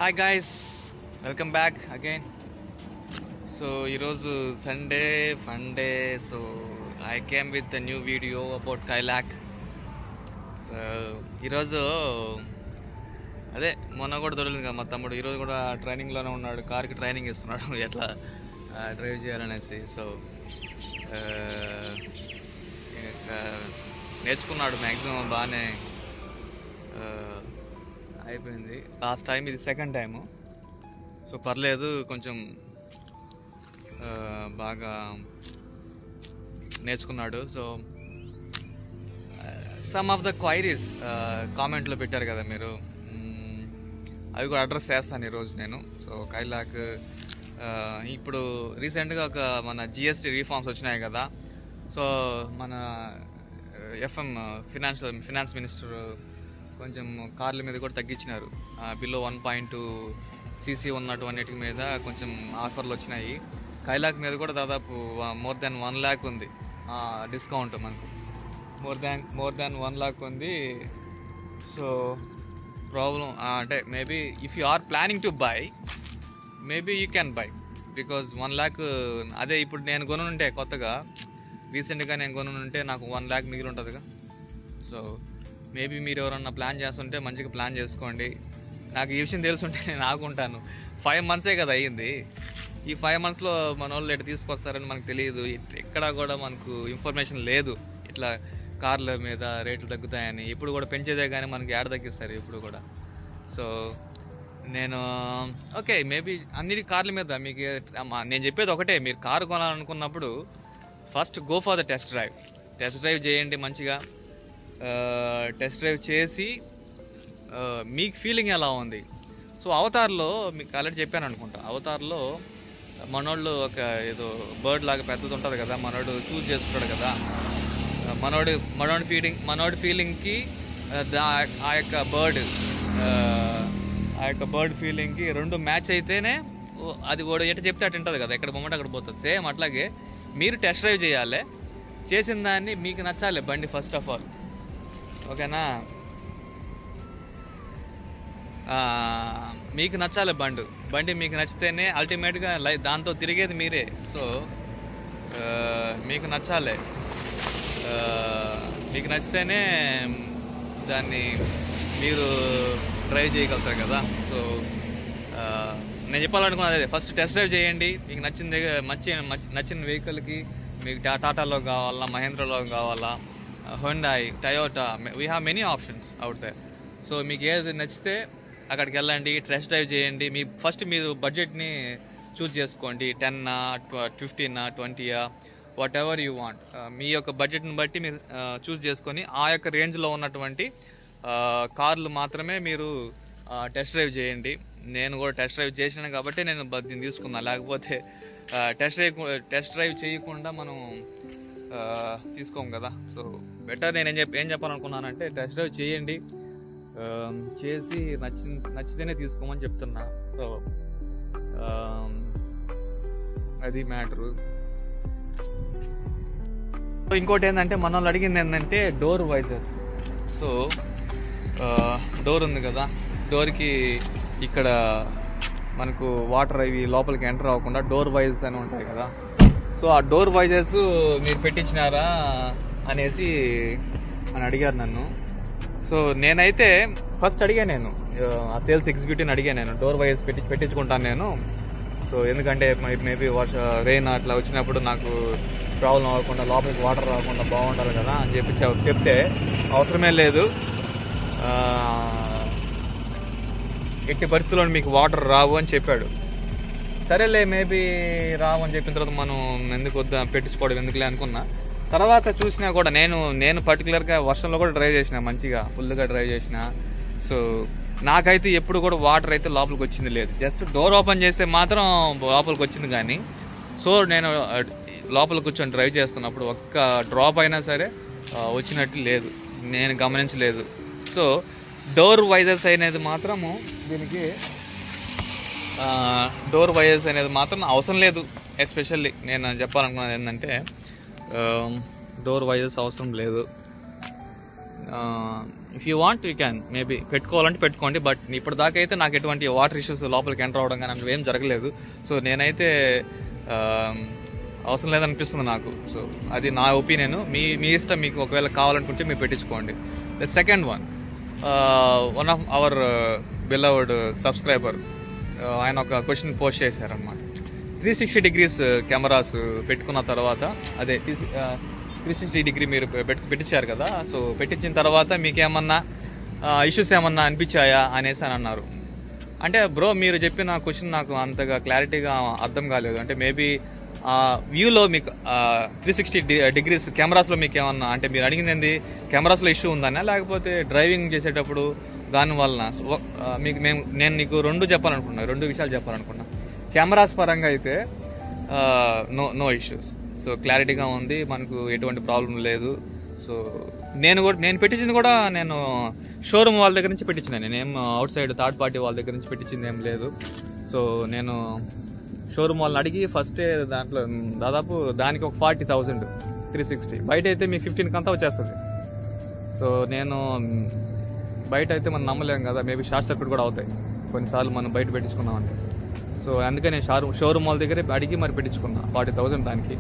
Hi guys, welcome back again. So ఈరోజు Sunday fun day. So I came with a new video about Kailak. So ఈరోజు అదే మొన్న కూడా దొరికింది కదా మా తమ్ముడు, ఈరోజు కూడా ట్రైనింగ్లోనే ఉన్నాడు, కార్కి ట్రైనింగ్ ఇస్తున్నాడు ఎట్లా డ్రైవ్ చేయాలనేసి. సో నేర్చుకున్నాడు మ్యాక్సిమం, బాగానే అయిపోయింది. లాస్ట్ టైం ఇది సెకండ్ టైము, సో పర్లేదు, కొంచెం బాగా నేర్చుకున్నాడు. So some of the queries కామెంట్లో పెట్టారు కదా మీరు, అవి కూడా అడ్రస్ చేస్తాను ఈరోజు నేను. సో కైలాక్ ఇప్పుడు రీసెంట్గా ఒక మన జిఎస్టీ రీఫార్మ్స్ వచ్చినాయి కదా. సో మన ఫినాన్స్ మినిస్టర్ కొంచెం కార్ల మీద కూడా తగ్గించినారు. బిలో 1.2 cc ఉన్నటువంటిటి మీద కొంచెం ఆఫర్లు వచ్చినాయి. కైలాక్ మీద కూడా దాదాపు మోర్ దాన్ 1 lakh ఉంది డిస్కౌంట్, మనకు మోర్ దాన్ 1 lakh ఉంది. సో ప్రాబ్లం అంటే maybe if you are planning to buy, maybe you can buy, because 1 lakh అదే ఇప్పుడు నేను కొనుంటే కొత్తగా రీసెంట్గా నేను కొనుంటే నాకు 1 lakh మిగిలి ఉంటుందిగా. సో మేబీ మీరు ఎవరన్నా ప్లాన్ చేస్తుంటే మంచిగా ప్లాన్ చేసుకోండి. నాకు ఈ విషయం తెలుసుంటే నేను ఆగుంటాను. 5 months కదా అయ్యింది. ఈ 5 monthsలో మన వాళ్ళు ఎట్లా తీసుకొస్తారని మనకు తెలియదు, ఎక్కడా కూడా మనకు ఇన్ఫర్మేషన్ లేదు ఇట్లా కార్ల మీద రేట్లు తగ్గుతాయని. ఇప్పుడు కూడా పెంచేదే కానీ మనకి ఏడ తగ్గిస్తారు ఇప్పుడు కూడా. సో నేను ఓకే, మేబీ అన్ని కార్ల మీద మీకు నేను చెప్పేది ఒకటే, మీరు కారు కొనాలనుకున్నప్పుడు first go for the test drive చేయండి మంచిగా. టెస్ట్ డ్రైవ్ చేసి మీకు ఫీలింగ్ ఎలా ఉంది. సో అవతార్లో మీకు ఆల్రెడీ చెప్పాను అనుకుంటా, అవతార్లో మనోళ్ళు ఒక ఏదో బర్డ్ లాగా పెద్దది ఉంటుంది కదా, మనోడు చూస్ చేసుకుంటాడు కదా. మనోడి ఫీలింగ్కి ఆ యొక్క బర్డ్ ఫీలింగ్కి రెండు మ్యాచ్ అయితేనే అది కూడా ఎటు చెప్తే అటు ఉంటుంది కదా, ఎక్కడ బొమ్మట అక్కడ పోతుంది. సేమ్ అట్లాగే మీరు టెస్ట్ డ్రైవ్ చేయాలి, చేసిన దాన్ని మీకు నచ్చాలి బండి ఫస్ట్ ఆఫ్ ఆల్, ఓకేనా. మీకు నచ్చాలి బండి మీకు నచ్చితేనే అల్టిమేట్గా దాంతో తిరిగేది మీరే. సో మీకు నచ్చాలి, మీకు నచ్చితేనే దాన్ని మీరు డ్రైవ్ చేయగలుగుతారు కదా. సో నేను చెప్పాలనుకున్నది అదే, ఫస్ట్ టెస్ట్ డ్రైవ్ చేయండి. మీకు నచ్చిన వెహికల్కి, మీకు టాటాలో కావాలా, మహేంద్రలో కావాలా, Hyundai, Toyota, we have many options out there. So మీకు ఏది నచ్చితే అక్కడికి వెళ్ళండి, టెస్ట్ డ్రైవ్ చేయండి. ఫస్ట్ మీరు బడ్జెట్ని చూస్ చేసుకోండి, 10, 15, 20, వాట్ ఎవర్ యూ వాంట్. మీ యొక్క బడ్జెట్ని బట్టి మీరు చూస్ చేసుకొని ఆ యొక్క రేంజ్లో ఉన్నటువంటి కార్లు మాత్రమే మీరు టెస్ట్ డ్రైవ్ చేయండి. నేను కూడా టెస్ట్ డ్రైవ్ చేసినాను కాబట్టి నేను దీన్ని తీసుకున్నాను, లేకపోతే టెస్ట్ డ్రైవ్ చేయకుండా మనం తీసుకోము కదా. సో బెటర్ నేను ఏం చెప్పాలనుకున్నానంటే, టెస్ట్ డ్రైవ్ చేయండి, చేసి నచ్చితేనే తీసుకోమని చెప్తున్నా. సో అది మ్యాటరు. ఇంకోటి ఏంటంటే, మన వాళ్ళు అడిగింది ఏంటంటే డోర్ వైజర్. సో డోర్ ఉంది కదా, డోర్కి ఇక్కడ మనకు వాటర్ అవి లోపలికి ఎంటర్ అవ్వకుండా డోర్ వైజర్స్ అని ఉంటాయి కదా. సో ఆ డోర్ వైజర్స్ మీరు పెట్టించినారా అనేసి అని అడిగారు నన్ను. సో నేనైతే ఫస్ట్ నేను ఆ సేల్స్ ఎగ్జిక్యూటివ్ని అడిగాను, నేను డోర్ వైజర్స్ పెట్టించుకుంటాను నేను. సో ఎందుకంటే మేబీ రెయిన్ అట్లా వచ్చినప్పుడు నాకు ప్రాబ్లం అవ్వకుండా, లోపలికి వాటర్ రాకుండా బాగుండాలి కదా అని చెప్తే అవసరమే లేదు, ఎట్టి పరిస్థితుల్లో మీకు వాటర్ రావు అని చెప్పాడు. సరేలే, మేబీ రావు అని చెప్పిన తర్వాత మనం ఎందుకు పెట్టించుకోవడం ఎందుకులే అనుకున్నా. తర్వాత చూసినా కూడా నేను పర్టికులర్గా వర్షంలో కూడా డ్రైవ్ చేసిన, మంచిగా ఫుల్గా డ్రైవ్ చేసిన. సో నాకైతే ఎప్పుడు కూడా వాటర్ అయితే లోపలికి వచ్చింది లేదు. జస్ట్ డోర్ ఓపెన్ చేస్తే మాత్రం లోపలికి వచ్చింది కానీ, సో నేను లోపల కూర్చొని డ్రైవ్ చేస్తున్నప్పుడు ఒక్క డ్రాప్ అయినా సరే వచ్చినట్టు లేదు, నేను గమనించలేదు. సో డోర్ వైజర్స్ అనేది మాత్రము దీనికి డోర్ వైజర్స్ అనేది మాత్రం అవసరం లేదు. ఎస్పెషల్లీ నేను చెప్పాలనుకున్నది ఏంటంటే, డోర్ వైజర్స్ అవసరం లేదు. If you want you can maybe పెట్టుకోవాలంటే పెట్టుకోండి. బట్ ఇప్పటిదాకా అయితే నాకు ఎటువంటి వాటర్ ఇష్యూస్ లోపలికి ఎంటర్ అవడం కానీ అవి ఏం జరగలేదు. సో నేనైతే అవసరం లేదనిపిస్తుంది నాకు. సో అది నా ఒపీనియన్. మీ ఇష్టం, మీకు ఒకవేళ కావాలనుకుంటే మీరు పెట్టించుకోండి. The second one of our beloved subscriber ఆయన ఒక క్వశ్చన్ పోస్ట్ చేశారనమాట. 360 degrees కెమెరాస్ పెట్టుకున్న తర్వాత, అదే 360 degree మీరు పెట్టించారు కదా, సో పెట్టించిన తర్వాత మీకేమన్నా ఇష్యూస్ ఏమన్నా అనిపించాయా అనేసి అని అన్నారు. అంటే బ్రో మీరు చెప్పిన క్వశ్చన్ నాకు అంతగా క్లారిటీగా అర్థం కాలేదు. అంటే మేబీ వ్యూలో మీకు 360 degrees కెమెరాస్లో మీకు ఏమన్నా, అంటే మీరు అడిగింది ఏంది కెమెరాస్లో ఇష్యూ ఉందన్నా లేకపోతే డ్రైవింగ్ చేసేటప్పుడు దానివల్ల మీకు నేను నీకు రెండు విషయాలు చెప్పాలనుకున్నా. కెమెరాస్ పరంగా అయితే నో ఇష్యూస్. సో క్లారిటీగా ఉంది, మనకు ఎటువంటి ప్రాబ్లం లేదు. సో నేను పెట్టించింది కూడా నేను షోరూమ్ వాళ్ళ దగ్గర నుంచి పెట్టించిన, నేనేం అవుట్ సైడ్ థర్డ్ పార్టీ వాళ్ళ దగ్గర నుంచి పెట్టించింది ఏం లేదు. సో నేను షోరూమ్ వాళ్ళని అడిగి ఫస్టే దాంట్లో దాదాపు దానికి ఒక 40,000 360. బయట అయితే మీకు 15 కంతా వచ్చేస్తుంది. సో నేను బయట అయితే మనం నమ్మలేం కదా, మేబీ షార్ట్ సర్క్యూట్ కూడా అవుతాయి కొన్నిసార్లు మనం బయట పెట్టించుకున్నామంటే. సో అందుకే నేను షోరూమ్ వాళ్ళ దగ్గర అడిగి మరి పెట్టించుకున్నా 40,000 దానికి.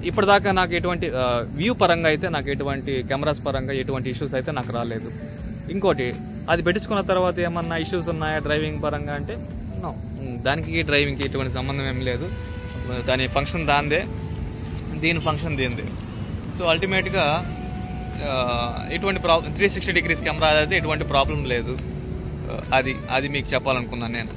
ఇప్పటిదాకా నాకు ఎటువంటి వ్యూ పరంగా అయితే నాకు ఎటువంటి కెమెరాస్ పరంగా ఎటువంటి ఇష్యూస్ అయితే నాకు రాలేదు. ఇంకోటి, అది పెట్టించుకున్న తర్వాత ఏమన్నా ఇష్యూస్ ఉన్నాయా డ్రైవింగ్ పరంగా అంటే నో, దానికి డ్రైవింగ్కి ఎటువంటి సంబంధం ఏం లేదు. దాని ఫంక్షన్ దాందే, దీని ఫంక్షన్ దీనిదే. సో అల్టిమేట్గా ఎటువంటి ప్రాబ్లం 360 degrees కెమెరా అయితే ఎటువంటి ప్రాబ్లం లేదు. అది మీకు చెప్పాలనుకున్నాను నేను.